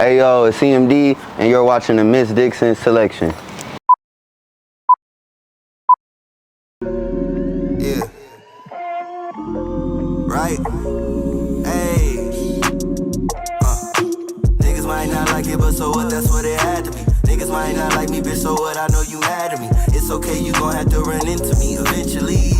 Hey yo, it's CMD, and you're watching the Miss Dixon selection. Yeah. Right? Hey. Niggas might not like it, but so what? That's what it had to be. Niggas might not like me, bitch, so what? I know you mad at me. It's okay, you gon' have to run into me eventually.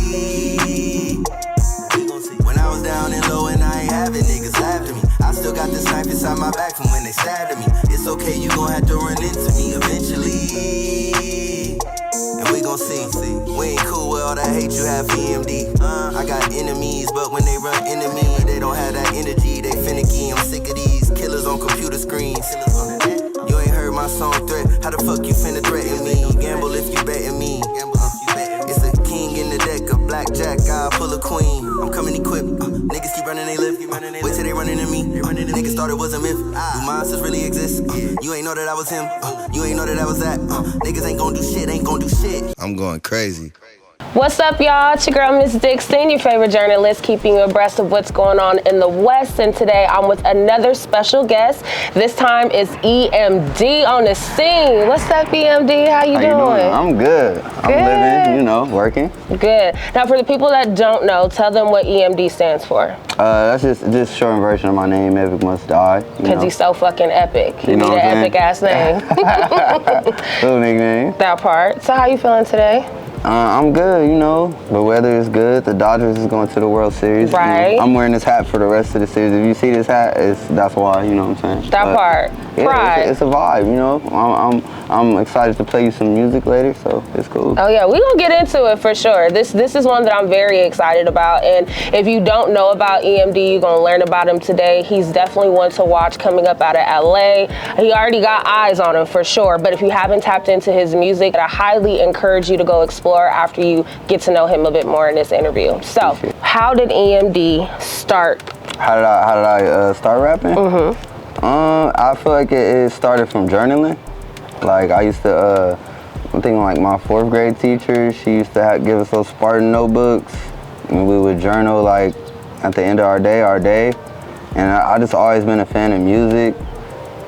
When I was down and low and I ain't have it, niggas laughed at me. I still got this knife inside my back from when they stabbed at me. It's okay, you gon' have to run into me eventually. And we gon' see. We ain't cool with all that hate you have for EMD. I got enemies, but when they run into me, they don't have that energy. They finicky. I'm sick of these killers on computer screens. You ain't heard my song Threat. How the fuck you finna threaten me? Gamble if you betting me. It's a king in the deck of blackjack. I'll pull a queen. I'm coming equipped. Niggas keep running they live. Wait till they running to me. Niggas thought it was a myth. Do monsters really exist? You ain't know that I was him. You ain't know that I was that. Niggas ain't gon' do shit. Ain't gon' do shit. I'm going crazy. What's up, y'all? It's your girl, Miss Dixon, your favorite journalist, keeping you abreast of what's going on in the West. And today I'm with another special guest. This time is EMD on the scene. What's up, EMD? How you doing? I'm good. I'm living, you know, working. Good. Now, for the people that don't know, tell them what EMD stands for. That's just short version of my name, EpicMustDie. Because he's so fucking epic. You know need an epic ass name. Little nickname. That part. So how you feeling today? I'm good, you know. The weather is good. The Dodgers is going to the World Series. Right. You know, I'm wearing this hat for the rest of the series. If you see this hat, that's why, you know what I'm saying? That part. Yeah, Pride. it's a vibe, you know. I'm excited to play you some music later, so it's cool. Oh yeah, we're gonna get into it for sure. This is one that I'm very excited about, and if you don't know about EMD, you're gonna learn about him today. He's definitely one to watch coming up out of LA. He already got eyes on him for sure, but if you haven't tapped into his music, I highly encourage you to go explore after you get to know him a bit more in this interview. So, how did EMD start? How did I start rapping? I feel like it started from journaling. Like I used to, I'm thinking like my 4th grade teacher, she used to give us those Spartan notebooks, and we would journal like at the end of our day. And I just always been a fan of music,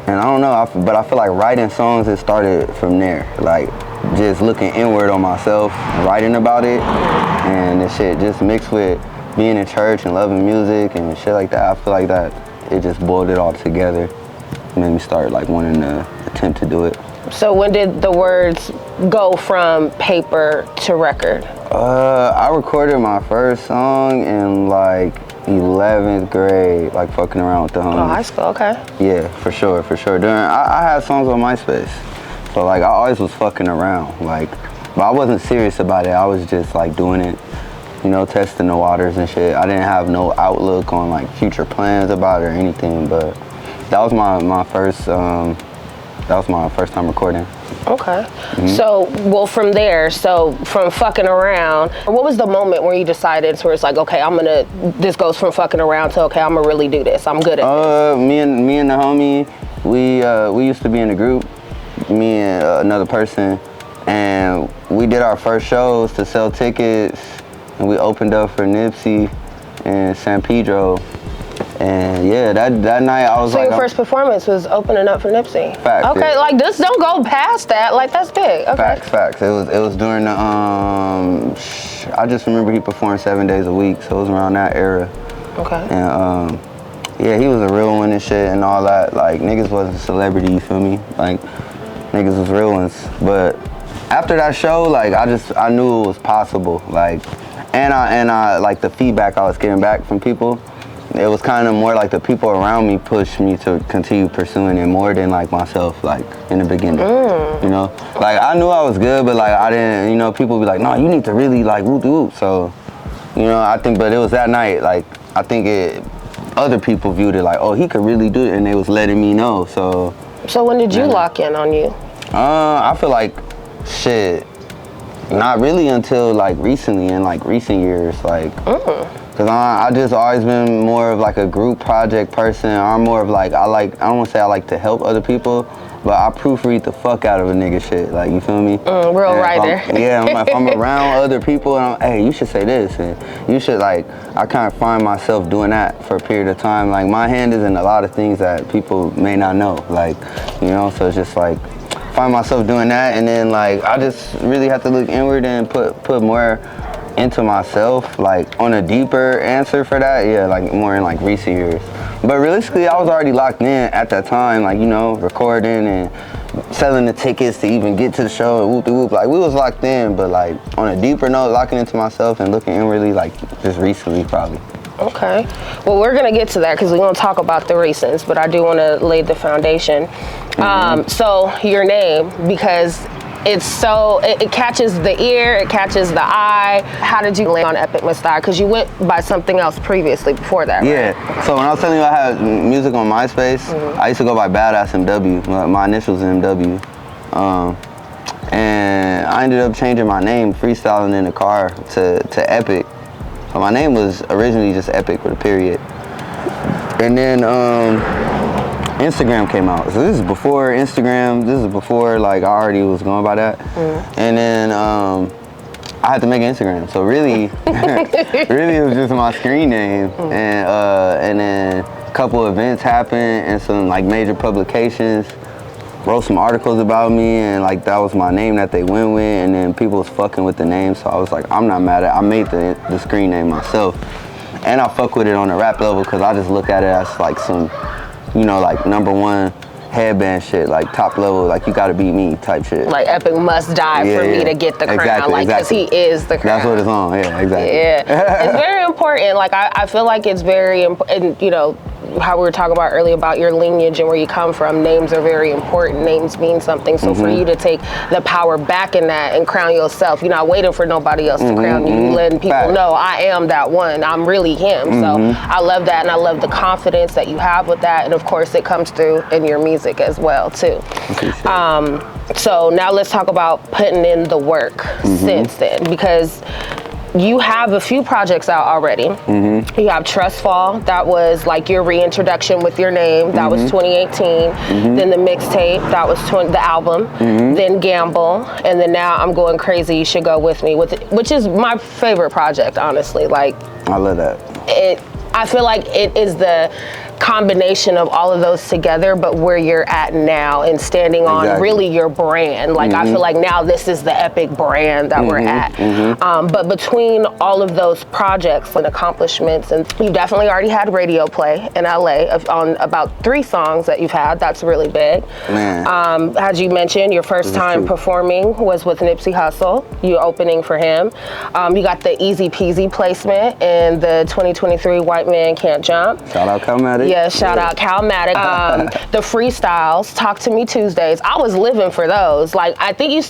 and I don't know, but I feel like writing songs, it started from there. Like just looking inward on myself, writing about it, and this shit just mixed with being in church and loving music and shit like that. I feel like that it just boiled it all together. It made me start like wanting to attempt to do it. So when did the words go from paper to record? I recorded my first song in like 11th grade, like fucking around with the homies. Oh, high school, okay. Yeah, for sure. I had songs on MySpace, so like I always was fucking around, like, but I wasn't serious about it. I was just like doing it, you know, testing the waters and shit. I didn't have no outlook on like future plans about it or anything, but that was my first time recording. Okay. So, well, from there, from fucking around, what was the moment where you decided, where it's like, okay, this goes from fucking around to, okay, I'm gonna really do this, I'm good at this? Me and the homie, we used to be in a group, me and another person, and we did our first shows to sell tickets, and we opened up for Nipsey in San Pedro. And yeah, that night I was so like... your first performance was opening up for Nipsey? Facts. Okay, yeah. Like just don't go past that, like that's big, okay. Facts. It was during the, I just remember he performed 7 days a week, so it was around that era. Okay. And yeah, he was a real one and shit and all that. Like niggas wasn't a celebrity, you feel me? Like niggas was real ones. But after that show, like I knew it was possible. Like, and I like the feedback I was getting back from people. It was kind of more like the people around me pushed me to continue pursuing it more than like myself, like in the beginning, you know? Like I knew I was good, but like I didn't, you know, people be like, no, you need to really like whoop. So, you know, I think, but it was that night, like, I think other people viewed it like, oh, he could really do it, and they was letting me know, so. So when did you lock in on you? I feel like, shit, not really until like recently, in like recent years, like. Cause I just always been more of like a group project person. I'm more of like, I don't want to say I like to help other people, but I proofread the fuck out of a nigga shit. Like, you feel me? Real writer. If I'm around other people and hey, you should say this and you should like, I kind of find myself doing that for a period of time. Like, my hand is in a lot of things that people may not know. Like, you know, so it's just like, find myself doing that, and then like I just really have to look inward and put more into myself, like on a deeper answer for that. Yeah, like more in like recent years. But realistically, I was already locked in at that time, like, you know, recording and selling the tickets to even get to the show and whoop-de-whoop. Like, we was locked in, but like on a deeper note, locking into myself and looking inwardly, like just recently probably. Okay. Well, we're going to get to that because we're going to talk about the recents, but I do want to lay the foundation. So your name, because it's so, it catches the ear, it catches the eye. How did you land on EpicMustDie? Because you went by something else previously before that, right? Yeah. So when I was telling you I had music on MySpace, I used to go by Badass MW. My initials are MW. And I ended up changing my name, freestyling in the car, to Epic. So my name was originally just Epic with a period. And then Instagram came out. So this is before Instagram. This is before like I already was going by that. And then I had to make an Instagram. So really, really it was just my screen name. And then a couple events happened and some like major publications wrote some articles about me, and like that was my name that they went with, and then people was fucking with the name, so I was like, I'm not mad at it. I made the screen name myself, and I fuck with it on the rap level because I just look at it as like some, you know, like #1 headband shit, like top level, like you gotta beat me type shit. Like Epic must die for me to get the crown, like because he is the crown. That's what it's on, yeah, exactly. Yeah, it's very important. Like I feel like it's very important, you know, how we were talking about earlier about your lineage and where you come from. Names are very important. Names mean something. So for you to take the power back in that and crown yourself, you're not waiting for nobody else to crown you. You letting people know I am that one. I'm really him. So I love that, and I love the confidence that you have with that. And of course, it comes through in your music as well too. So now let's talk about putting in the work since then, because you have a few projects out already. You have Trust Fall, that was like your reintroduction with your name, that was 2018. Then the mixtape, that was the album. Then Gamble, and then now I'm Going Crazy, You Should Go With Me, which is my favorite project, honestly. Like, I love that. I feel like it is the combination of all of those together, but where you're at now and standing on really your brand. Like I feel like now this is the Epic brand that we're at. But between all of those projects and accomplishments, and you definitely already had radio play in LA on about 3 songs that you've had. That's really big. As you mentioned, your first time performing was with Nipsey Hussle. You opening for him. You got the Easy Peasy placement in the 2023 White Man Can't Jump. Shout out Calmatic. Yeah, shout out Calmatic. The freestyles, Talk to Me Tuesdays. I was living for those. Like, I think you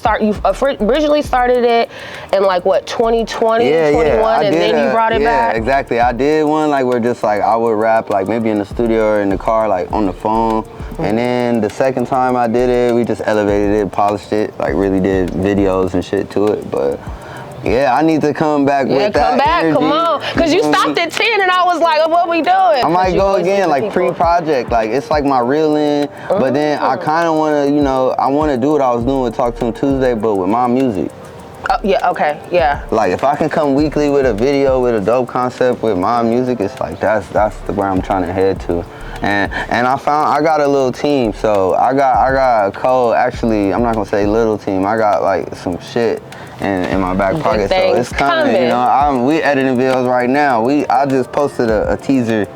originally started it in like what, 2020, 21, and then you brought it back? Yeah, exactly. I did one like where just like I would rap like maybe in the studio or in the car, like on the phone. And then the second time I did it, we just elevated it, polished it, like really did videos and shit to it. But yeah, I need to come back with that. Yeah, come back, energy. come on. Because you stopped at 10 and I was like, oh, what we doing? I might go again, like pre-project. Like, it's like my real end. But then I kind of want to, you know, I want to do what I was doing with Talk to Him Tuesday, but with my music. Yeah, okay, yeah. Like, if I can come weekly with a video, with a dope concept, with my music, it's like, that's where I'm trying to head to. And I found, I got a little team, so I got a code, actually, I'm not gonna say little team, I got like some shit in my back pocket, so it's coming, you know. We editing videos right now. I just posted a teaser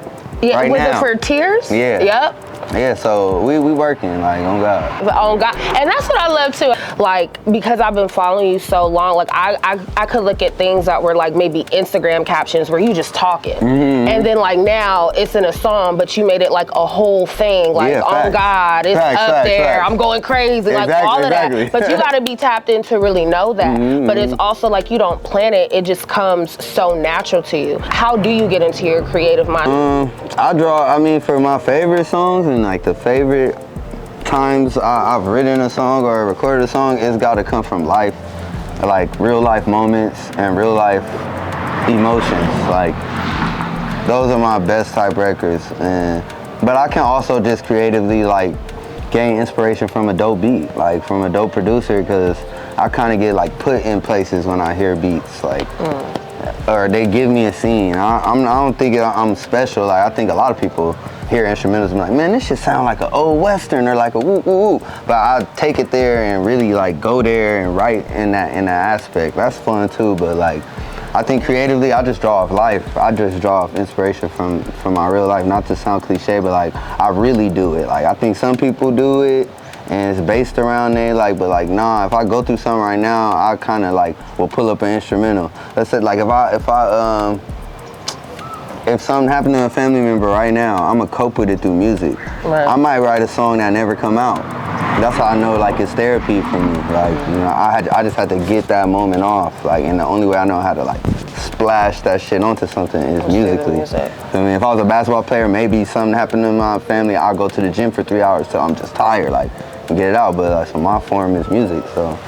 right now. Was it for Tears? Yeah. Yep. Yeah, so we working, like, on God. On God. And that's what I love too. Like, because I've been following you so long, like I could look at things that were like maybe Instagram captions where you just talking. And then like now it's in a song, but you made it like a whole thing, like on God, it's up there, I'm going crazy, like all of that. But you gotta be tapped in to really know that. But it's also like you don't plan it, it just comes so natural to you. How do you get into your creative mind? I mean, for my favorite songs and like the favorite times I've written a song or recorded a song, it's gotta come from life, like real life moments and real life emotions. Like, those are my best type records. But I can also just creatively like gain inspiration from a dope beat, like from a dope producer, because I kind of get like put in places when I hear beats, like, or they give me a scene. I don't think I'm special. Like, I think a lot of people hear instrumentals and be like, man, this shit sound like an old Western or like a woo woo woo. But I take it there and really like go there and write in that aspect. That's fun too. But like, I think creatively, I just draw off life. I just draw off inspiration from my real life. Not to sound cliche, but like, I really do it. Like, I think some people do it and it's based around there, like, but like, nah, if I go through something right now, I kind of like will pull up an instrumental. Let's say like if something happened to a family member right now, I'ma cope with it through music. Right. I might write a song that never come out. That's how I know like it's therapy for me. Like, you know, I just had to get that moment off. Like, and the only way I know how to like splash that shit onto something is musically. I mean, if I was a basketball player, maybe something happened to my family, I'll go to the gym for 3 hours till I'm just tired, like, and get it out. But like, so my form is music, so.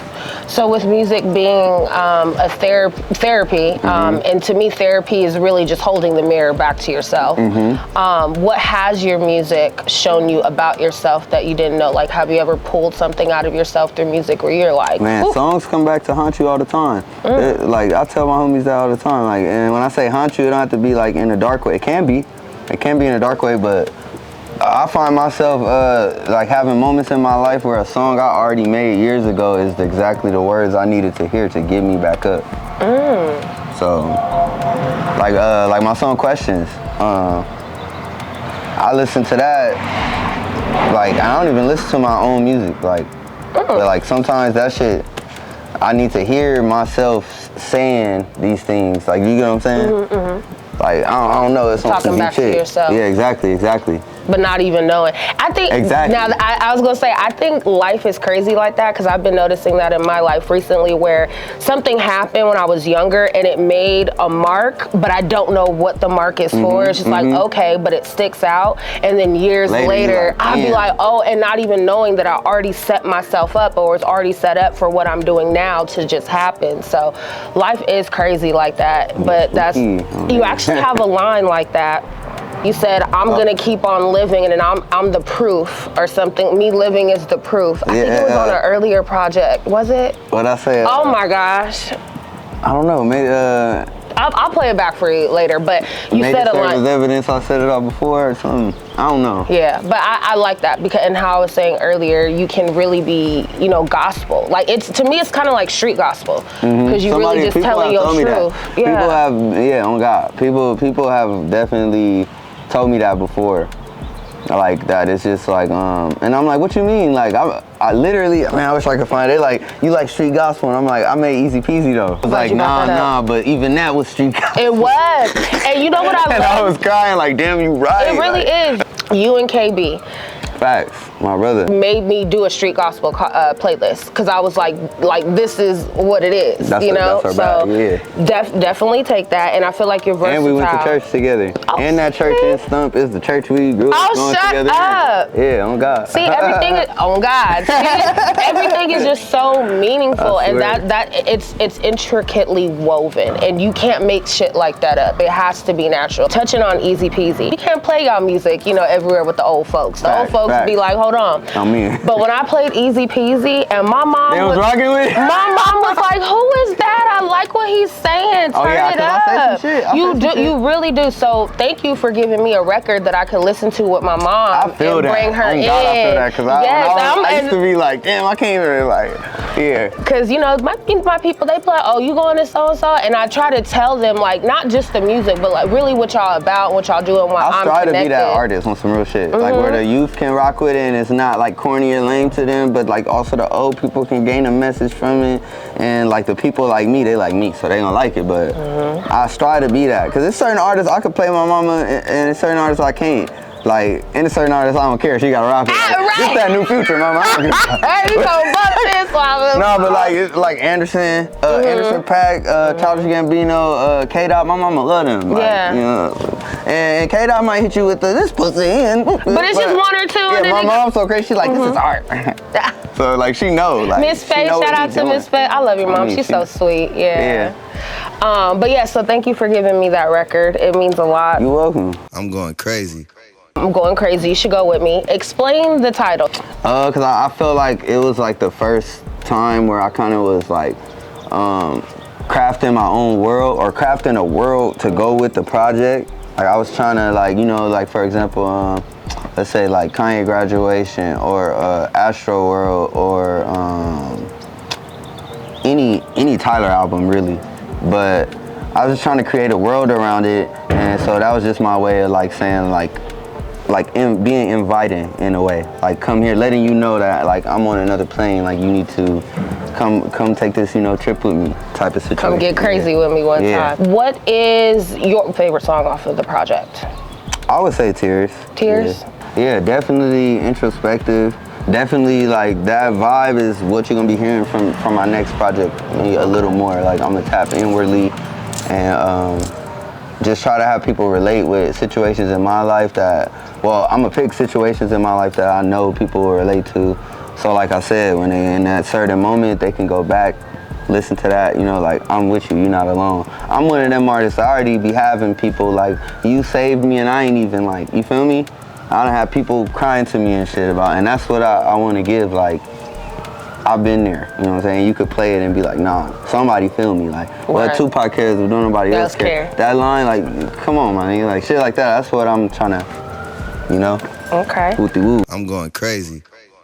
So with music being a therapy, and to me therapy is really just holding the mirror back to yourself. What has your music shown you about yourself that you didn't know? Like, have you ever pulled something out of yourself through music where you're like, man, ooh. Songs come back to haunt you all the time. Like, I tell my homies that all the time. Like, and when I say haunt you, it don't have to be like in a dark way. It can be in a dark way, but I find myself like having moments in my life where a song I already made years ago is exactly the words I needed to hear to get me back up. So, like my song Questions, I listen to that, like, I don't even listen to my own music, like, but like sometimes that shit, I need to hear myself saying these things, like, you get what I'm saying? Like, I don't know, it's talking back to yourself. Yeah, exactly. But not even knowing. I think, now I was gonna say, I think life is crazy like that, because I've been noticing that in my life recently, where something happened when I was younger and it made a mark, but I don't know what the mark is for. It's just like, okay, but it sticks out. And then years later, like, I'll be like, oh, and not even knowing that I already set myself up, or it's already set up for what I'm doing now to just happen. So life is crazy like that. But that's, you actually have a line like that. You said, I'm gonna keep on living, and then I'm the proof, or something. Me living is the proof. I think it was on an earlier project, was it? What'd I say? Oh my gosh. I don't know, maybe, I'll play it back for you later, but you said a line. Maybe evidence I said it all before or something. I don't know. Yeah, but I like that, because, and how I was saying earlier, you can really be, you know, gospel. Like, it's, to me, it's kind of like street gospel, because you really just telling your truth. Yeah. People have, on God. People have definitely told me that before, like that. It's just like, and I'm like, what you mean? Like, I literally, man, I wish I could find it. Like, you like street gospel, and I'm like, I made Easy Peasy though. It's like, nah, but even that was street gospel. It was, and you know what I love? And I was crying like, damn, you right. It really is. You and KB. Facts, my brother. Made me do a street gospel playlist, because I was like, this is what it is, that's you know? That's our bag, definitely take that, and I feel like you're versatile. And we went to church together. And that church in Stump is the church we grew up going together. Oh, shut up. Yeah, on God. See, everything is, on God. See, everything is just so meaningful, and that it's intricately woven, and you can't make shit like that up. It has to be natural. Touching on Easy Peasy. You can't play y'all music, you know, everywhere with the old folks. The old folks be like, hold on. I'm in. But when I played Easy Peasy, and my mom was rocking with it? My mom was like, who is that? I like what he's saying. Turn it up. I say some shit. You really do. So thank you for giving me a record that I could listen to with my mom and bring her in. God, I feel that, because I used to be like, damn, I can't even like, Because, you know, my people, they play, oh, you going to so-and-so? And I try to tell them, like, not just the music, but like really what y'all about, what y'all doing, why I'm try connected. to be that artist on some real shit. Like, where the youth can rock with it, and it's not like corny or lame to them, but like also the old people can gain a message from it, and like the people like me, they like me, so they gonna like it. But I strive to be that, because there's certain artists I could play my mama, and there's certain artists I can't. Like, and there's certain artists I don't care, she gotta rock it. Like, Just that new Future, mama. I don't give a You gonna bust this one. No, but like, it's like Anderson, Anderson .Paak, Childish Gambino, K-Dot, my mama love them. Like, you know, and K-Dot might hit you with this pussy in. But it's just one or two. Yeah, my mom's so crazy, she's like, this is art. So like, she knows. Like, Miss Faye, shout out to Miss Faye. I love your mom, she's so sweet, But yeah, so thank you for giving me that record. It means a lot. You're welcome. I'm going crazy. I'm going crazy. You should go with me. Explain the title. Cause I feel like it was like the first time where I kind of was like crafting my own world, or crafting a world to go with the project. Like I was trying to, like, you know, like for example, let's say like Kanye Graduation, or Astro World, or any Tyler album really. But I was just trying to create a world around it, and so that was just my way of like saying being inviting in a way. Like come here, letting you know that like I'm on another plane. Like you need to come take this, you know, trip with me type of situation. Come get crazy with me one time. What is your favorite song off of the project? I would say Tears. Tears? Yeah, definitely introspective. Definitely like that vibe is what you're gonna be hearing from my next project, maybe a little more. Like I'm gonna tap inwardly and just try to have people relate with situations in my life that, well, I'm gonna pick situations in my life that I know people will relate to. So like I said, when they're in that certain moment, they can go back, listen to that, you know, like I'm with you, you're not alone. I'm one of them artists, I already be having people like, you saved me and I ain't even like, you feel me? I don't have people crying to me and shit about, and that's what I want to give. Like, I've been there, you know what I'm saying? You could play it and be like, nah, somebody feel me. Like, well, Tupac cares, but don't nobody else care. That line, like, come on, man, like shit like that. That's what I'm trying to, you know? Okay. Woo-de-woo. I'm going crazy.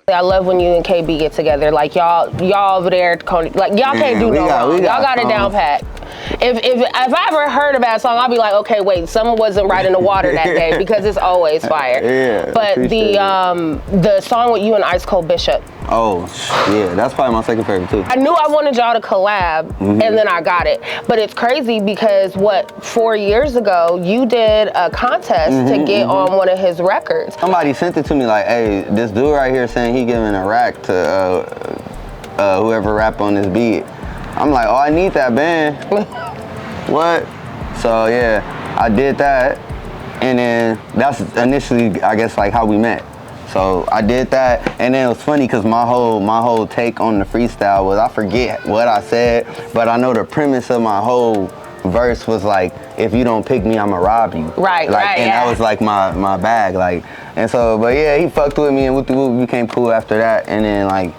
I love when you and KB get together. Like y'all over there, like y'all can't do no wrong. Y'all got it down pat. If I ever heard a bad song, I'll be like, okay, wait, someone wasn't right in the water that day, because it's always fire. Yeah. But the song with you and Ice Cold Bishop. Oh, yeah, that's probably my second favorite too. I knew I wanted y'all to collab, and then I got it. But it's crazy because 4 years ago, you did a contest to get on one of his records. Somebody sent it to me like, hey, this dude right here saying he giving a rack to whoever rap on this beat. I'm like, oh, I need that band. What? So yeah, I did that, and then that's initially, I guess, like how we met. So I did that, and then it was funny because my whole take on the freestyle was, I forget what I said, but I know the premise of my whole verse was like, if you don't pick me, I'ma rob you. Right, like, right. And that was like my bag, like, and so, but yeah, he fucked with me, and we became cool after that, and then like,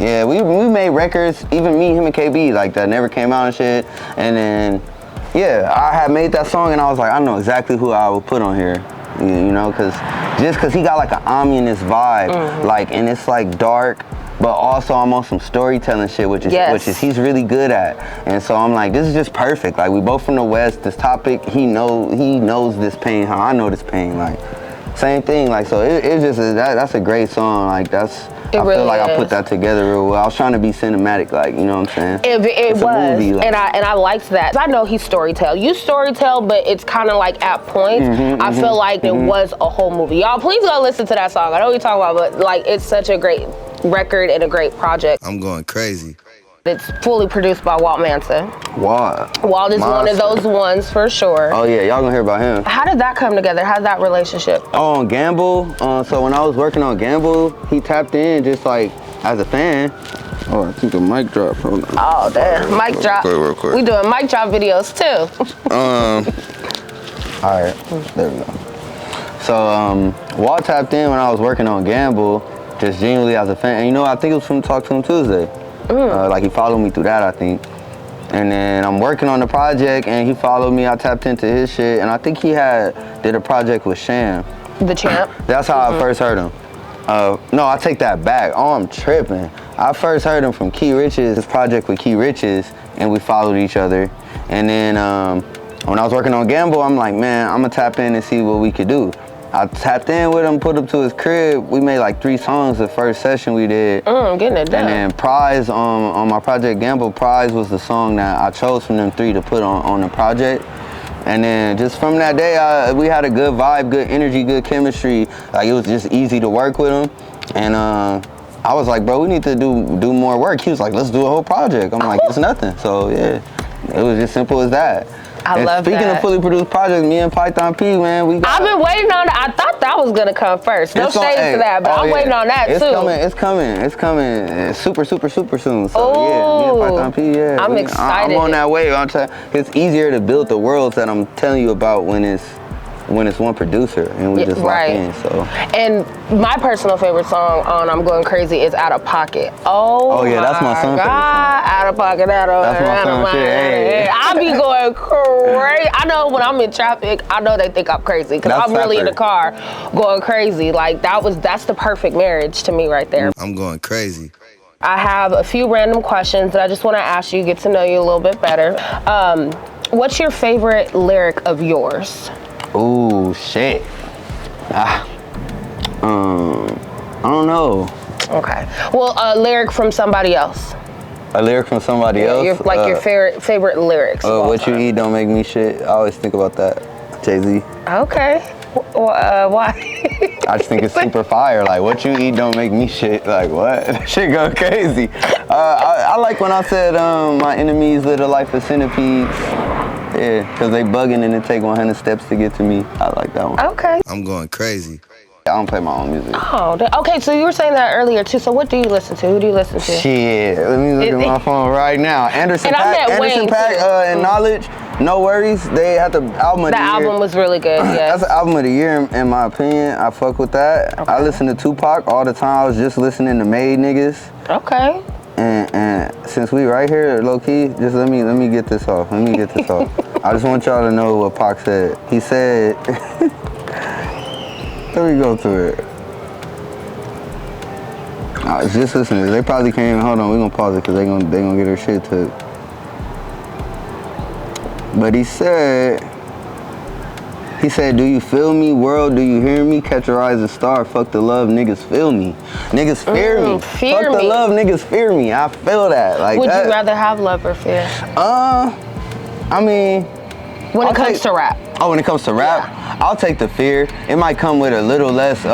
yeah, we made records, even me, him, and KB, like that never came out and shit, and then, yeah, I had made that song, and I was like, I know exactly who I would put on here. You know, cause he got like an ominous vibe, like, and it's like dark, but also I'm on some storytelling shit, which is he's really good at, and so I'm like, this is just perfect. Like, we both from the West. This topic, he knows this pain, how I know this pain, like, same thing. Like, so it just that's a great song. Like, I feel like I put that together real well. I was trying to be cinematic, like, you know what I'm saying? It was, movie, like. and I liked that. I know he storytell. You storytell, but it's kind of like at points. I feel like it was a whole movie. Y'all, please go listen to that song. I know what you're talking about, but like, it's such a great record and a great project. I'm going crazy. It's fully produced by Walt Manson. Walt is one of those ones for sure. Oh yeah, y'all gonna hear about him. How did that come together? How'd that relationship? Oh, on Gamble. So when I was working on Gamble, he tapped in just like as a fan. Oh, I think a mic drop. Hold on. Oh damn, mic drop. Real quick. We doing mic drop videos too. All right, there we go. So Walt tapped in when I was working on Gamble, just genuinely as a fan. And you know, I think it was from Talk to Him Tuesday. Like, he followed me through that, I think. And then I'm working on the project, and he followed me. I tapped into his shit, and I think he did a project with Sham. The Champ. That's how I first heard him. No, I take that back. Oh, I'm tripping. I first heard him from Key Riches, his project with Key Riches, and we followed each other. And then when I was working on Gamble, I'm like, man, I'm gonna tap in and see what we could do. I tapped in with him, put him to his crib. We made like 3 songs the first session we did. Getting it done. And then Prize, on my project Gamble, Prize was the song that I chose from them 3 to put on the project. And then just from that day, we had a good vibe, good energy, good chemistry. Like, it was just easy to work with him. And I was like, bro, we need to do more work. He was like, let's do a whole project. I'm like, it's nothing. So yeah, it was just simple as that. I love that. Speaking of fully produced projects, me and Python P, man, I've been waiting on that. I thought that was gonna come first. No shade to that, but I'm waiting on that too. It's coming. It's super soon. So yeah, me and Python P, yeah. I'm excited. I'm on that way. It's easier to build the worlds that I'm telling you about when it's when it's one producer and we just lock in. So. And my personal favorite song on I'm Going Crazy is Out of Pocket. Oh yeah, that's my son's favorite song. Out of Pocket, that's my son's shit. Hey. I be going crazy. I know when I'm in traffic, I know they think I'm crazy because I'm really in the car going crazy. Like that's the perfect marriage to me right there. I'm going crazy. I have a few random questions that I just want to ask you, get to know you a little bit better. What's your favorite lyric of yours? Ooh, shit. I don't know. Okay. Well, a lyric from somebody else. A lyric from somebody else? Your favorite lyrics. What you eat don't make me shit. I always think about that. Jay-Z. Okay. Why? I just think it's super fire. Like, what you eat don't make me shit. Like, what? That shit go crazy. I like when I said, my enemies live a life of centipedes. Yeah, because they bugging and it take 100 steps to get to me. I like that one. Okay. I'm going crazy. I don't play my own music. Oh, okay. So you were saying that earlier too. So what do you listen to? Who do you listen to? Shit, let me look at my phone right now. Anderson .Paak and Knowledge. No Worries. They had the album of the year. The album was really good. Yeah. That's the album of the year in my opinion. I fuck with that. Okay. I listen to Tupac all the time. I was just listening to Made Niggas. Okay. And since we right here, low key, just let me get this off. I just want y'all to know what Pac said. He said. Let me go to it. Just listeners, they probably can't even, hold on, we're gonna pause it because they gonna get their shit took. But he said, do you feel me, world? Do you hear me? Catch a rising star. Fuck the love, niggas feel me. Niggas fear me. Fuck the love, niggas fear me. I feel that. Like, would you rather have love or fear? I mean, when it comes to rap. Oh, when it comes to rap, yeah. I'll take the fear. It might come with a little less,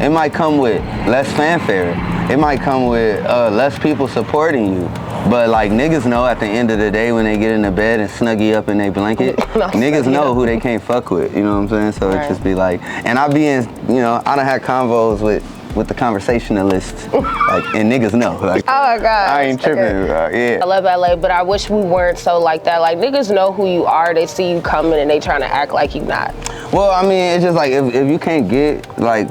it might come with less fanfare. It might come with less people supporting you. But like niggas know at the end of the day when they get in the bed and snuggie up in their blanket, niggas know who they can't fuck with, you know what I'm saying? So it just be like, and I be in, I done had convos with the conversationalists, like, and niggas know. Like, oh my God. I ain't tripping, yeah. I love LA, but I wish we weren't so like that. Like, niggas know who you are, they see you coming and they trying to act like you not. Well, I mean, it's just like, if you can't get, like,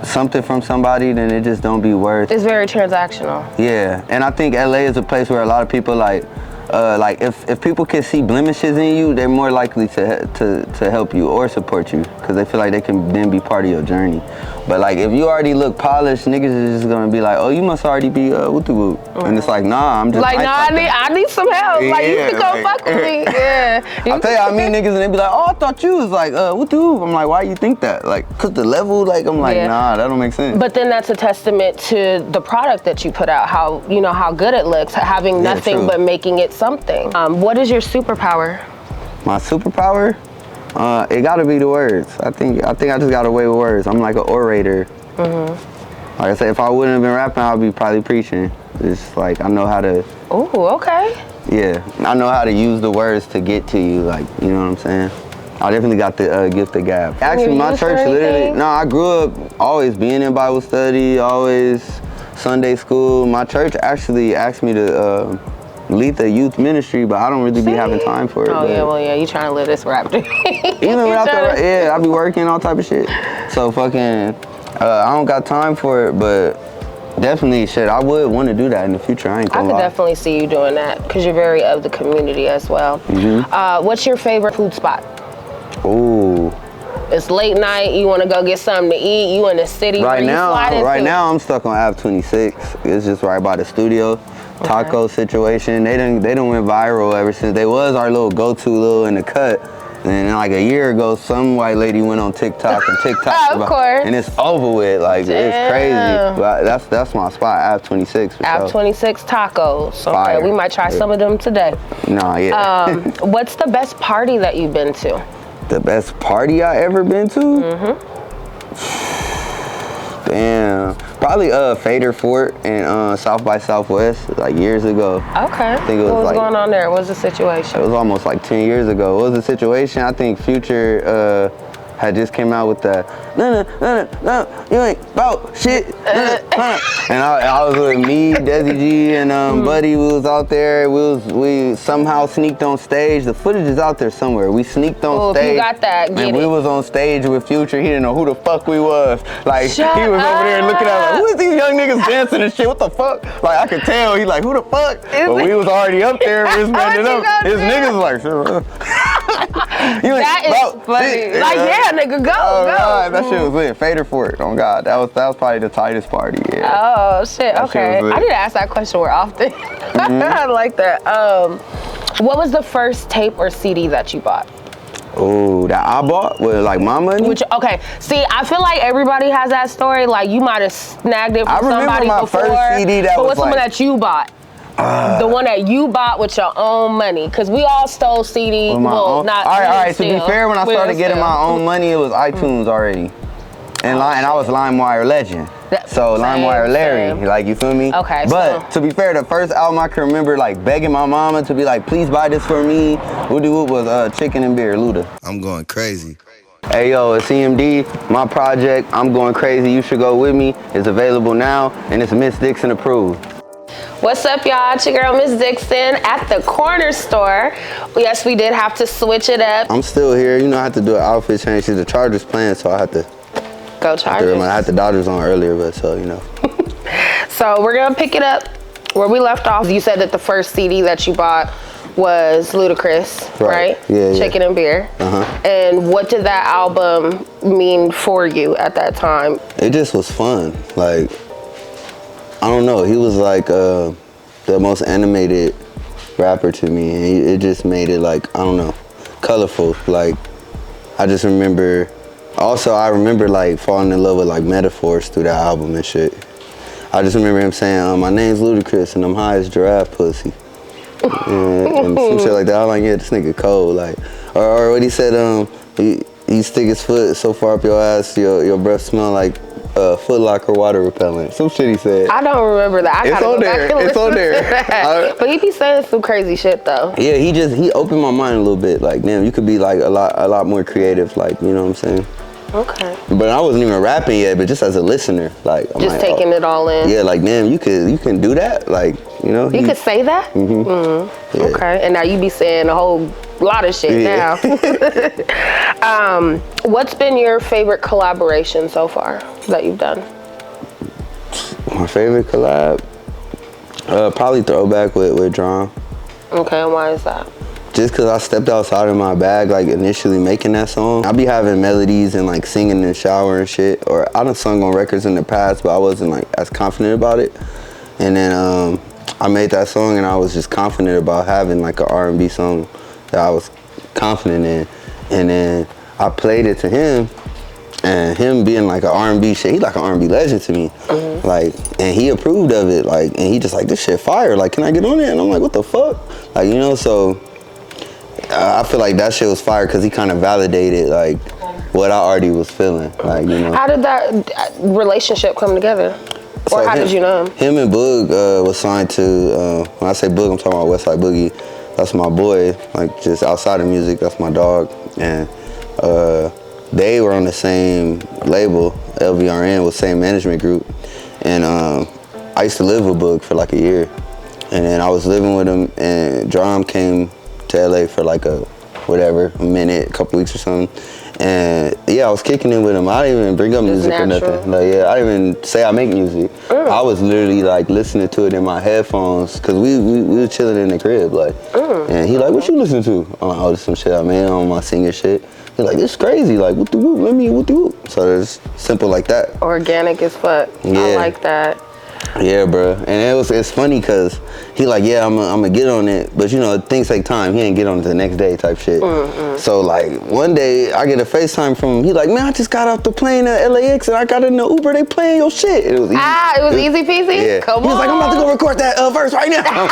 something from somebody, then it just don't be worth. It's very transactional. Yeah, and I think LA is a place where a lot of people, like if people can see blemishes in you, they're more likely to help you or support you because they feel like they can then be part of your journey. But like if you already look polished, niggas is just gonna be like, oh, you must already be woo-woo. And it's like, nah, I'm just like, nah, I need some help. Yeah, like you can go fuck with me. Yeah. I'll tell you, I meet niggas and they be like, oh, I thought you was like woo-woo. I'm like, why you think that? Like, cause the level, like, I'm like, nah, that don't make sense. But then that's a testament to the product that you put out, how how good it looks, having nothing but making it something. What is your superpower? My superpower? It gotta be the words. I think I just got away with words. I'm like an orator. Like I said, if I wouldn't have been rapping, I'd be probably preaching. It's like I know how to. Ooh, okay. Yeah, I know how to use the words to get to you. Like, you know what I'm saying? I definitely got the gift of gab. Actually, my church literally. No, I grew up always being in Bible study, always Sunday school. My church actually asked me to. Lead the youth ministry, but I don't really be having time for it. Oh yeah, well yeah, you trying to live this rap thing. Even without I be working all type of shit. So fucking, I don't got time for it, but definitely shit, I would want to do that in the future. I ain't gonna lie. I could definitely see you doing that because you're very of the community as well. What's your favorite food spot? Ooh. It's late night. You want to go get something to eat. You in the city. Right now, I'm stuck on Ave 26. It's just right by the studio. Taco situation. They done went viral ever since. They was our little go-to little in the cut. And then like a year ago, some white lady went on TikTok and TikTok of course. And it's over with. Like it's crazy. But that's my spot. Ave 26. Ave 26 tacos. Okay, we might try some of them today. Nah, yeah. What's the best party that you've been to? The best party I ever been to? Damn. Probably Fader Fort in South by Southwest, like years ago. Okay. I think it was what was going on there? What was the situation? It was almost like 10 years ago. What was the situation? I think Future had just came out with that, no, you ain't about shit. And I was with me, Desi G, and Buddy. We was out there. We somehow sneaked on stage. The footage is out there somewhere. We sneaked on stage. If you got that, get and it. we was on stage with Future. He didn't know who the fuck we was. Like, Shut he was over there looking at us, like, who is these young niggas dancing and shit? What the fuck? Like, I could tell. He like, who the fuck? But we was already up there. We was standing up. His niggas was like, that is funny. Shit. Like, yeah, nigga, go, oh, go. God, that shit was lit. Fader for it. Oh God, that was probably the tightest party. Yeah. Oh shit. That Okay. shit was lit. I need to ask that question more often. I like that. What was the first tape or CD that you bought? Oh, that I bought with like my money. Okay. See, I feel like everybody has that story. Like you might have snagged it from somebody my before. first CD that but was what's the one that you bought? The one that you bought with your own money, because we all stole CD. All right. To be fair, when I started getting my own money, it was iTunes already, and I was LimeWire legend. So LimeWire Larry, like, you feel me? Okay. But to be fair, the first album I can remember like begging my mama to be like, please buy this for me. Woody Whoop was Chicken and Beer, Luda. I'm going crazy. Hey yo, it's EMD, my project, I'm Going Crazy, You Should Go With Me, is available now, and it's Miss Dixon approved. What's up, y'all? It's your girl, Miss Dixon, at the corner store. Yes, we did have to switch it up. I'm still here. You know, I had to do an outfit change. The Chargers playing, so I had to go Chargers. I had the Dodgers on earlier, but so, you know. So we're going to pick it up where we left off. You said that the first CD that you bought was Ludacris, right? Yeah. Chicken and Beer. And what did that album mean for you at that time? It just was fun. Like, I don't know. He was like the most animated rapper to me. And it just made it like, I don't know, colorful. Like, I just remember, I remember like falling in love with like metaphors through that album and shit. I just remember him saying, my name's Ludacris and I'm high as giraffe pussy. and some shit like that. I was like, yeah, this nigga cold. Like, or what he said, he stick his foot so far up your ass, your breath smell like Foot Locker water repellent. Some shit he said. I don't remember that. I gotta go back and listen to that. But he be saying some crazy shit though. Yeah, he opened my mind a little bit. Like, damn, you could be like a lot more creative. Like, you know what I'm saying? Okay. But I wasn't even rapping yet. But just as a listener, like, I'm just like, taking it all in. Yeah, like, damn, you can do that. Like, you know. You could say that. Yeah. Okay. And now you be saying a whole lot of shit now. What's been your favorite collaboration so far that you've done? My favorite collab, probably Throwback with Drum. Okay, and why is that? Just because I stepped outside of my bag, like initially making that song. I be having melodies and like singing in the shower and shit. Or I done sung on records in the past, but I wasn't like as confident about it. And then I made that song and I was just confident about having like an R&B song that I was confident in. And then I played it to him, and him being like an R&B shit, he like an R&B legend to me. Like, and he approved of it, like, and he just like, this shit fire, like, can I get on it? And I'm like, what the fuck? Like, you know, so I feel like that shit was fire because he kind of validated like what I already was feeling, like, you know. How did that relationship come together? Or so how did you know him? Him and Boog was signed to, when I say Boog, I'm talking about Westside Boogie. That's my boy, like just outside of music, that's my dog. And they were on the same label, LVRN, with same management group. And I used to live with Boog for like a year. And then I was living with him, and Drum came to LA for like a couple weeks or something. And yeah, I was kicking it with him. I didn't even bring up music or nothing. Like, yeah, I didn't even say I make music. I was literally like listening to it in my headphones because we were chilling in the crib, like. And he like, what you listen to? I'm like, oh, this some shit I made on my singing shit. He's like, it's crazy, like, what the whoop, let me what the whoop. So it's simple like that. Organic as fuck. Yeah. I like that. Yeah, bro. And it's funny because he like, yeah, I'm gonna get on it, but you know, things take time. He ain't get on it the next day type shit. So like one day I get a FaceTime from him. He like, man, I just got off the plane at LAX and I got in the Uber. They playing your shit. It was easy. It was easy peasy? Yeah. Come on. He was like, I'm about to go record that verse right now.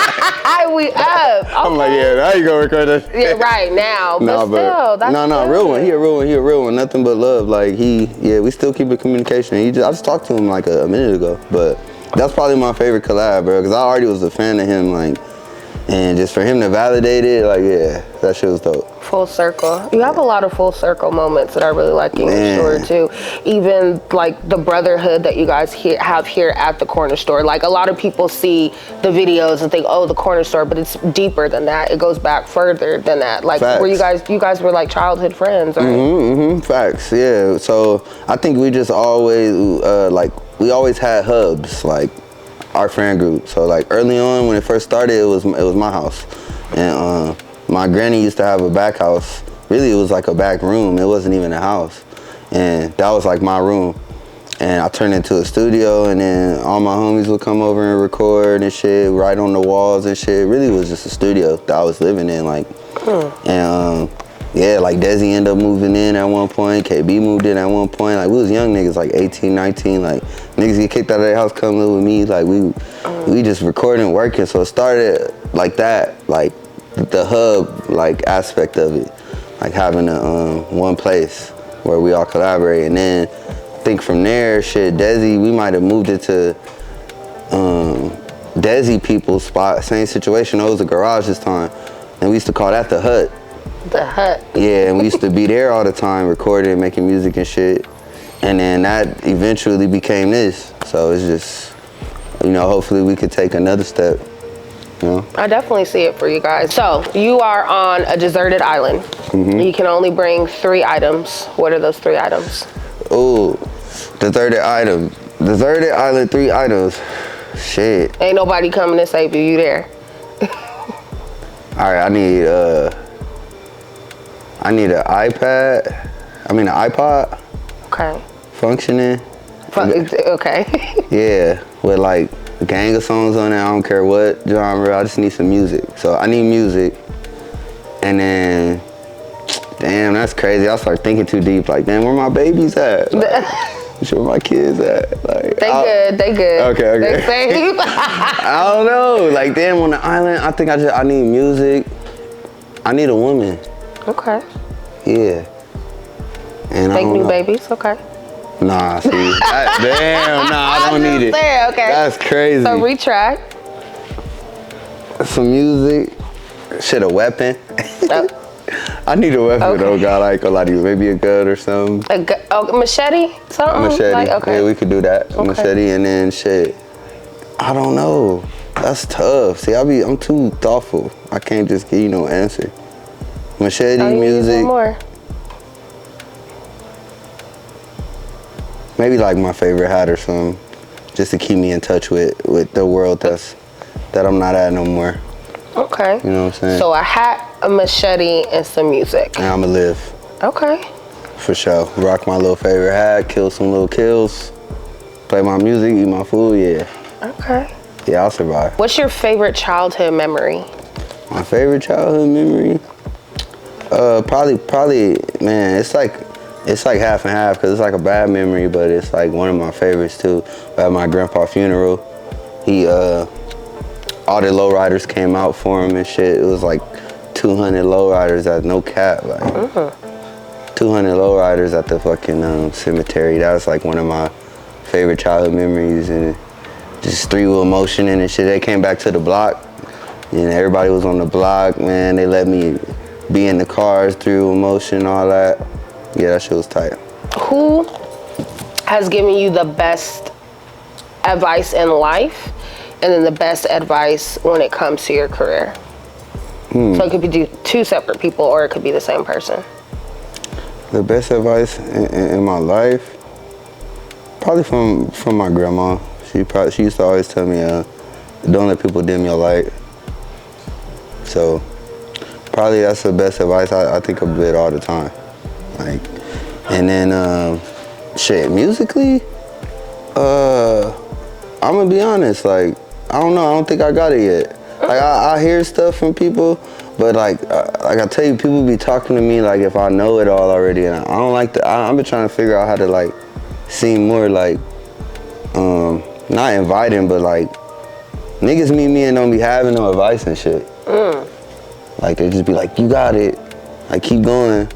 We up. Okay. I'm like, yeah, now you go record that shit. Yeah, right now. Nah, but still, that's no, real one. He a real one. Nothing but love. Like we still keep in communication. I just talked to him like a minute ago, but that's probably my favorite collab, bro, because I already was a fan of him, like, and just for him to validate it, like, yeah, that shit was dope. Full circle. You have a lot of full circle moments that I really like in your store too. Even like the brotherhood that you guys have here at the corner store. Like a lot of people see the videos and think, oh, the corner store, but it's deeper than that. It goes back further than that. Like Facts. where you guys were like childhood friends, right? Facts, yeah. So I think we just always we always had hubs, like our friend group. So like early on when it first started, it was my house, and my granny used to have a back house. Really, it was like a back room. It wasn't even a house. And that was like my room. And I turned it into a studio, and then all my homies would come over and record and shit, right on the walls and shit. It really was just a studio that I was living in, like. And yeah, like Desi ended up moving in at one point. KB moved in at one point. Like we was young niggas, like 18, 19. Like niggas get kicked out of their house, come live with me. Like we just recording, working. So it started like that, like the hub like aspect of it, like having a one place where we all collaborate. And then I think from there, shit, Desi, we might have moved it to Desi people's spot. Same situation. It was a garage this time, and we used to call that the hut. The hut. Yeah, and we used to be there all the time, recording, making music and shit. And then that eventually became this. So it's just, you know, hopefully we could take another step. You know? I definitely see it for you guys. So you are on a deserted island. You can only bring 3 items. What are those 3 items? Ooh, deserted item. Deserted island, 3 items. Shit. Ain't nobody coming to save you. You there? All right, I need an iPad. I mean an iPod. Okay. Functioning. Okay. Yeah, with like a gang of songs on it. I don't care what genre. I just need some music. So I need music. And then, damn, that's crazy. I start thinking too deep. Like, damn, where my babies at? Like, where my kids at? Like, They good. Okay. They safe. I don't know. Like, damn, on the island, I think I need music. I need a woman. Okay. Yeah. And Make new babies. Okay. Nah, see. Damn, nah, I don't need it. There, okay. That's crazy. So retract. Some music. Shit, a weapon. I need a weapon though, God. I ain't gonna lie to you. Maybe a gun or something. A machete? Something? Machete. Like, okay. Yeah, we could do that. Okay. Machete, and then shit. I don't know. That's tough. See, I'm too thoughtful. I can't just give you no answer. Machete, Oh, you music. need one more. Maybe like my favorite hat or something, just to keep me in touch with the world that I'm not at no more. Okay. You know what I'm saying? So a hat, a machete, and some music. And I'ma live. Okay. For sure. Rock my little favorite hat, kill some little kills, play my music, eat my food, yeah. Okay. Yeah, I'll survive. What's your favorite childhood memory? My favorite childhood memory? Probably, man, it's like half and half, because it's like a bad memory, but it's like one of my favorites too. At my grandpa's funeral, he, all the lowriders came out for him and shit. It was like 200 lowriders at no cap, like 200 lowriders at the fucking cemetery. That was like one of my favorite childhood memories, and just 3-wheel motioning and shit. They came back to the block, and everybody was on the block, man. They let me be in the cars, 3-wheel motion, all that. Yeah, that shit was tight. Who has given you the best advice in life, and then the best advice when it comes to your career? So it could be 2 separate people, or it could be the same person. The best advice in my life, probably from my grandma. She used to always tell me, don't let people dim your light. So probably that's the best advice I think of it all the time. Like, and then shit, musically, I'm gonna be honest, like, I don't know, I don't think I got it yet. Like, I hear stuff from people, but like I tell you, people be talking to me like if I know it all already, and I don't like that. I've been trying to figure out how to like seem more like, not inviting, but like, niggas meet me and don't be having no advice and shit. Like, they just be like, you got it, like, keep going.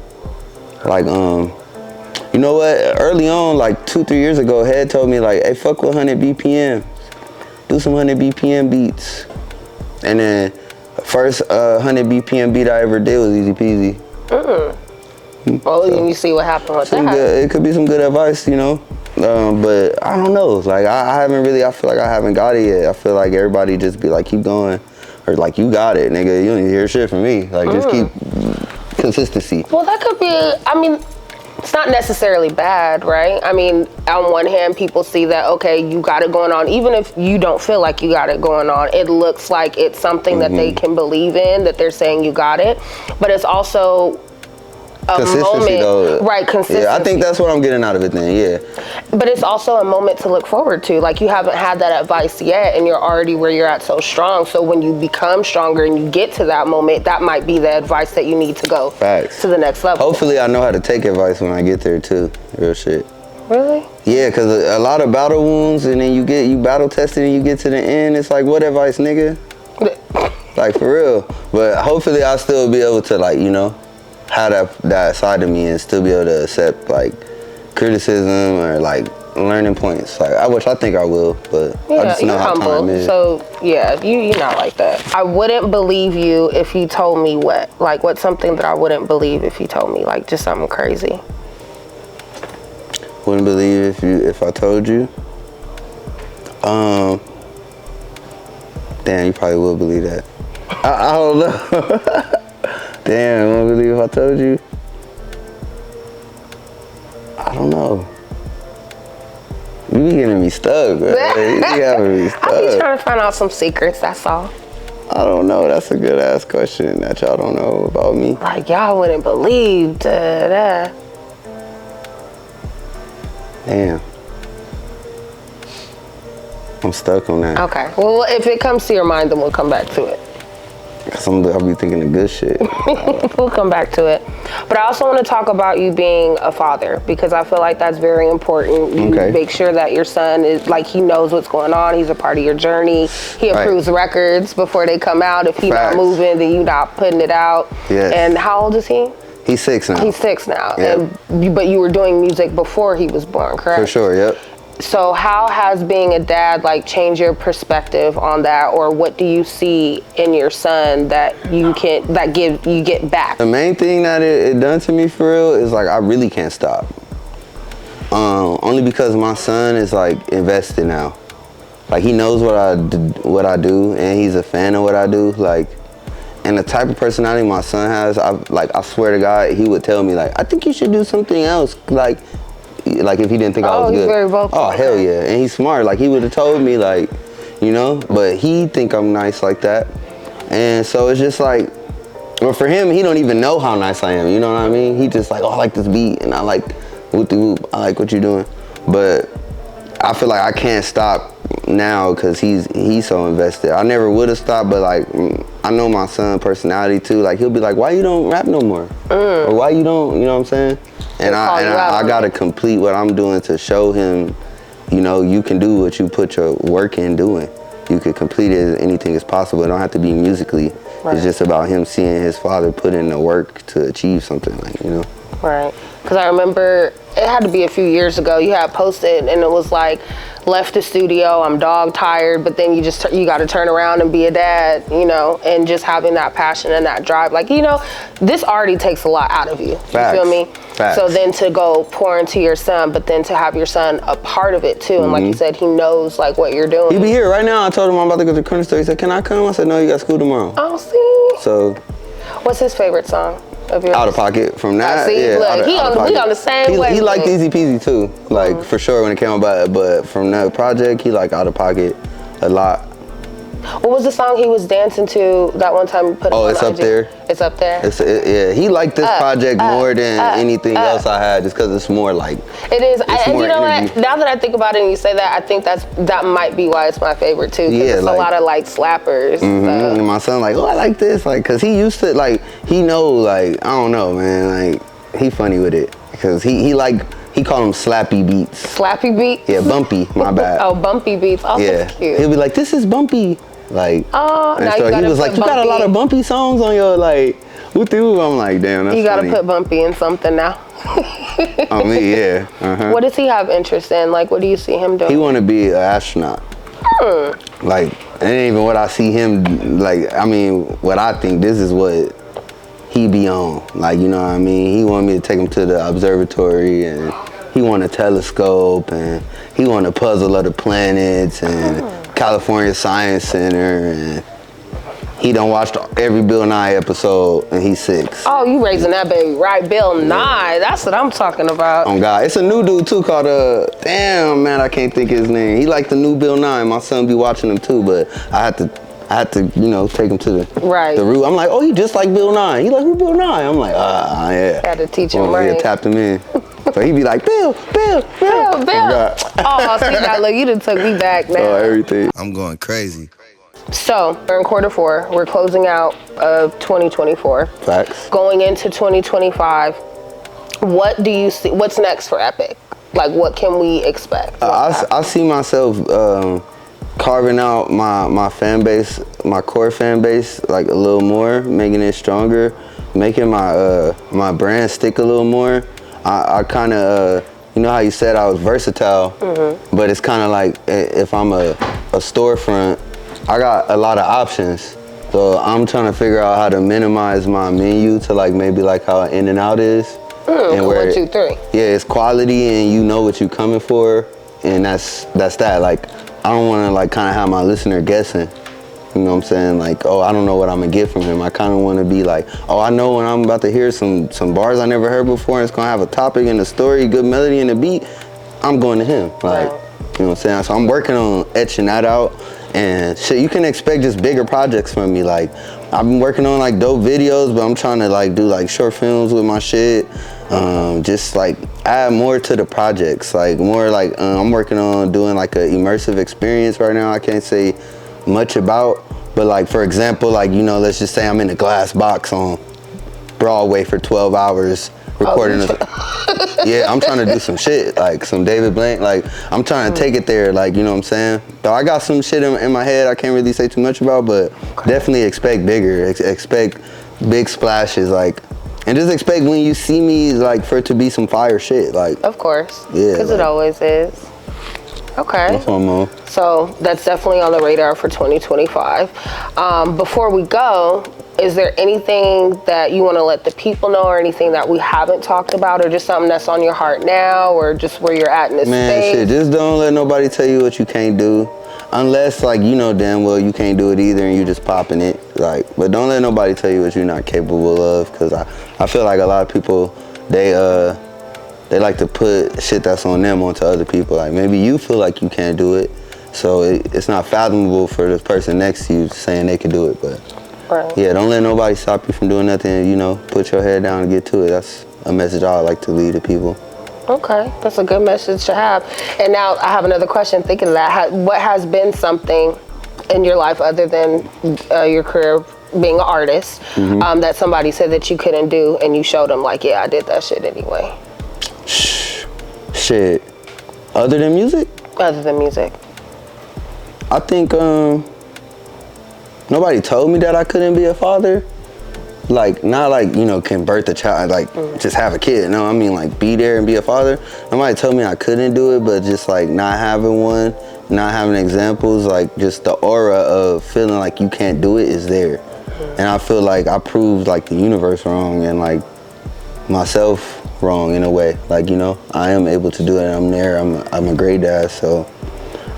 Like, you know what, early on, like 2-3 years ago, Head told me like, hey, fuck with 100 BPM. Do some 100 BPM beats. And then first 100 BPM beat I ever did was Easy Peasy. Well, so, you see what happened with that. It could be some good advice, you know. But I don't know. Like I haven't really. I feel like I haven't got it yet. I feel like everybody just be like, keep going, or like you got it, nigga. You don't need to hear shit from me. Like just keep consistency. Well, that could be. I mean, it's not necessarily bad, right? I mean, on one hand, people see that, okay, you got it going on. Even if you don't feel like you got it going on, it looks like it's something that they can believe in, that they're saying you got it. But it's also a moment, though. Right, consistency. Yeah, I think that's what I'm getting out of it then, yeah. But it's also a moment to look forward to. Like, you haven't had that advice yet, and you're already where you're at so strong. So when you become stronger and you get to that moment, that might be the advice that you need to go to the next level. Hopefully I know how to take advice when I get there too. Real shit. Really? Yeah, because a lot of battle wounds, and then you battle tested and you get to the end, it's like, what advice, nigga? Like, for real. But hopefully I'll still be able to, like, you know, have that side of me and still be able to accept like criticism or like learning points. Like which I think I will, but I just know how humble. time is. So yeah, you're not like that. I wouldn't believe you if you told me what's something that I wouldn't believe if you told me, like just something crazy. Wouldn't believe if I told you. Damn, you probably will believe that. I don't know. Damn, I won't believe if I told you. I don't know. You be getting me stuck, bro. You be having me stuck. I be trying to find out some secrets, that's all. I don't know. That's a good ass question that y'all don't know about me. Like, y'all wouldn't believe that. Damn. I'm stuck on that. Okay. Well, if it comes to your mind, then we'll come back to it. Cause I'll be thinking of good shit. We'll come back to it. But I also want to talk about you being a father, because I feel like that's very important. You make sure that your son is like, he knows what's going on. He's a part of your journey. He approves records before they come out. If he's not moving, then you not putting it out. Yes. And how old is he? He's 6 now. He's 6 now. Yep. But you were doing music before he was born, correct? For sure, yep. So how has being a dad like changed your perspective on that, or what do you see in your son that you get back? The main thing that it done to me for real is like I really can't stop. Only because my son is like invested now. Like he knows what I do, and he's a fan of what I do. Like, and the type of personality my son has, I swear to God, he would tell me like, I think you should do something else. Like if he didn't think I was good. He's very vocal. Oh, hell yeah. And he's smart. Like, he would have told me, like, you know, but he think I'm nice like that. And so it's just like, well, for him, he don't even know how nice I am. You know what I mean? He just like, oh, I like this beat, and I like whoop-de-whoop. I like what you're doing. But I feel like I can't stop now because he's so invested. I never would have stopped, but like, I know my son's personality too. Like, he'll be like, why you don't rap no more? Or why you don't, you know what I'm saying? And I gotta complete what I'm doing to show him, you know, you can do what you put your work in doing. You can complete it as anything as possible. It don't have to be musically. Right. It's just about him seeing his father put in the work to achieve something, like, you know. Right. Because I remember it had to be a few years ago. You had posted and it was like, left the studio, I'm dog tired, but then you got to turn around and be a dad, you know, and just having that passion and that drive. Like, you know, this already takes a lot out of you. Facts. You feel me? Facts. So then to go pour into your son, but then to have your son a part of it too. And like you said, he knows like what you're doing. He be here right now. I told him I'm about to go to the corner store. He said, can I come? I said, no, you got school tomorrow. Oh, see. So. What's his favorite song? Out of Pocket from that. See, yeah, look, we on the same way. He liked Easy Peasy too, like for sure when it came about. But from that project, he liked Out of Pocket a lot. What was the song he was dancing to that one time you put? Oh, it's up there. It's up there. Yeah, he liked this project more than anything else I had, just because it's more like. It is, and you know energy. what? Now that I think about it and you say that, I think that might be why it's my favorite too. Yeah, it's like, a lot of like slappers. And my son like, oh, I like this, like, cause he used to like, he know, like, I don't know, man, like, he funny with it, cause he call them slappy beats. Slappy beats? Yeah, bumpy. My bad. Oh, bumpy beats. Oh, yeah. that's cute. He'll be like, this is bumpy. Like, and so he was like, you got a lot of bumpy songs on your, like, woo-doo. I'm like, damn, that's funny. You gotta put bumpy in something now. On me, yeah. What does he have interest in? Like, what do you see him doing? He want to be an astronaut. Like, it ain't even what I see him, like, I mean, what I think, this is what he be on. Like, you know what I mean? He wanted me to take him to the observatory, and he want a telescope, and he want a puzzle of the planets, and California Science Center, and he done watched every Bill Nye episode, and he's 6. Oh, you raising that baby right, Bill Nye. That's what I'm talking about. Oh God, it's a new dude too called damn man, I can't think of his name. He like the new Bill Nye. My son be watching him too, but I had to, you know, take him to the root. I'm like, oh, he just like Bill Nye. He like, who Bill Nye? I'm like, yeah. Had to teach him right. Yeah, tapped him in. So he be like, Bill. Oh, see that? Look, you done took me back now. Oh, everything. I'm going crazy. So, we're in Q4. We're closing out of 2024. Facts. Going into 2025, what do you see? What's next for Epic? Like, what can we expect? I see myself carving out my fan base, my core fan base, like a little more, making it stronger, making my brand stick a little more. I kind of, you know how you said I was versatile, but it's kind of like if I'm a storefront, I got a lot of options. So I'm trying to figure out how to minimize my menu to like maybe like how an In-N-Out is. And 1, 2, 3. Yeah, it's quality and you know what you're coming for, and that's that. Like, I don't want to like kind of have my listener guessing. You know what I'm saying? Like, oh, I don't know what I'm gonna get from him. I kind of want to be like, oh, I know when I'm about to hear some bars I never heard before, and it's gonna have a topic and a story, good melody and a beat. I'm going to him. Like, you know what I'm saying? So I'm working on etching that out. And shit, you can expect just bigger projects from me. Like, I've been working on like dope videos, but I'm trying to like do like short films with my shit. Just like add more to the projects. Like more like I'm working on doing like an immersive experience right now. I can't say much about, but like for example, like, you know, let's just say I'm in a glass box on Broadway for 12 hours recording. Yeah, I'm trying to do some shit, like some David Blank. Like, I'm trying to take it there, like, you know what I'm saying? So I got some shit in my head I can't really say too much about, but definitely expect bigger, expect big splashes, like, and just expect when you see me, like, for it to be some fire shit, like. Of course. Yeah. Because it always is. Okay. That's one more. So that's definitely on the radar for 2025. Before we go, is there anything that you want to let the people know, or anything that we haven't talked about, or just something that's on your heart now, or just where you're at in this space? Man, shit, just don't let nobody tell you what you can't do. Unless, like, you know damn well you can't do it either and you just popping it. Like, but don't let nobody tell you what you're not capable of, because I feel like a lot of people, they like to put shit that's on them onto other people. Like, maybe you feel like you can't do it, so it's not fathomable for the person next to you saying they can do it, but. Right. Yeah, don't let nobody stop you from doing nothing. You know, put your head down and get to it. That's a message I like to lead to people. Okay, that's a good message to have. And now I have another question thinking of that. What has been something in your life other than your career being an artist that somebody said that you couldn't do and you showed them like, yeah, I did that shit anyway? Shit. Other than music? Other than music. I think, nobody told me that I couldn't be a father. Like, not like, you know, can birth a child, like just have a kid. No, I mean like be there and be a father. Nobody told me I couldn't do it, but just like not having one, not having examples, like just the aura of feeling like you can't do it is there. And I feel like I proved like the universe wrong and like myself wrong in a way. Like, you know, I am able to do it. I'm there. I'm a great dad, so.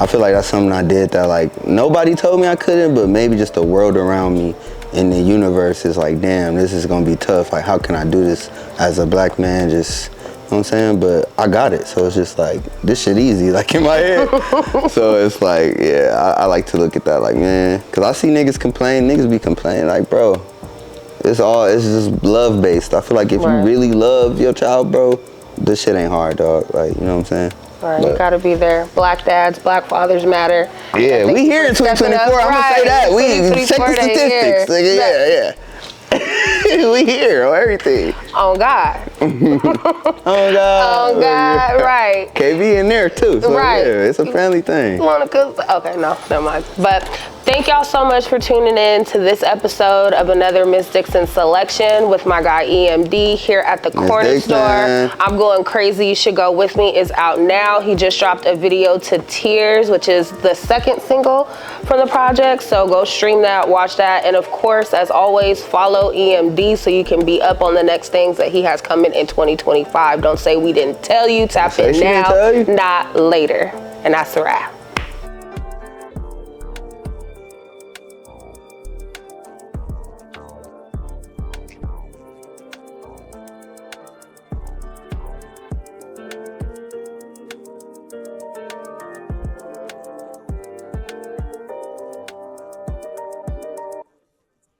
I feel like that's something I did that like nobody told me I couldn't, but maybe just the world around me in the universe is like, damn, this is gonna be tough. Like, how can I do this as a black man? Just, you know what I'm saying? But I got it. So it's just like, this shit easy, like in my head. So it's like, yeah, I like to look at that like, man, cause I see niggas complain, niggas be complaining like, bro, it's just love based. I feel like if you really love your child, bro, this shit ain't hard, dog. Like, you know what I'm saying? Right, you gotta be there. Black dads, black fathers matter. Yeah, we here in 2024. I'm gonna say that. We check the statistics. Like, yeah. We here on everything. On God. On God. On God, right. KB in there too. So yeah, it's a family thing. Okay, no, never mind. But Thank y'all so much for tuning in to this episode of another Miss Dixon selection with my guy EMD here at the Corner Store. I'm Going Crazy, You Should Go With Me is out now. He just dropped a video to Tears, which is the second single from the project. So go stream that, watch that. And of course, as always, follow EMD so you can be up on the next things that he has coming in 2025. Don't say we didn't tell you. Tap in now, not later. And that's a wrap.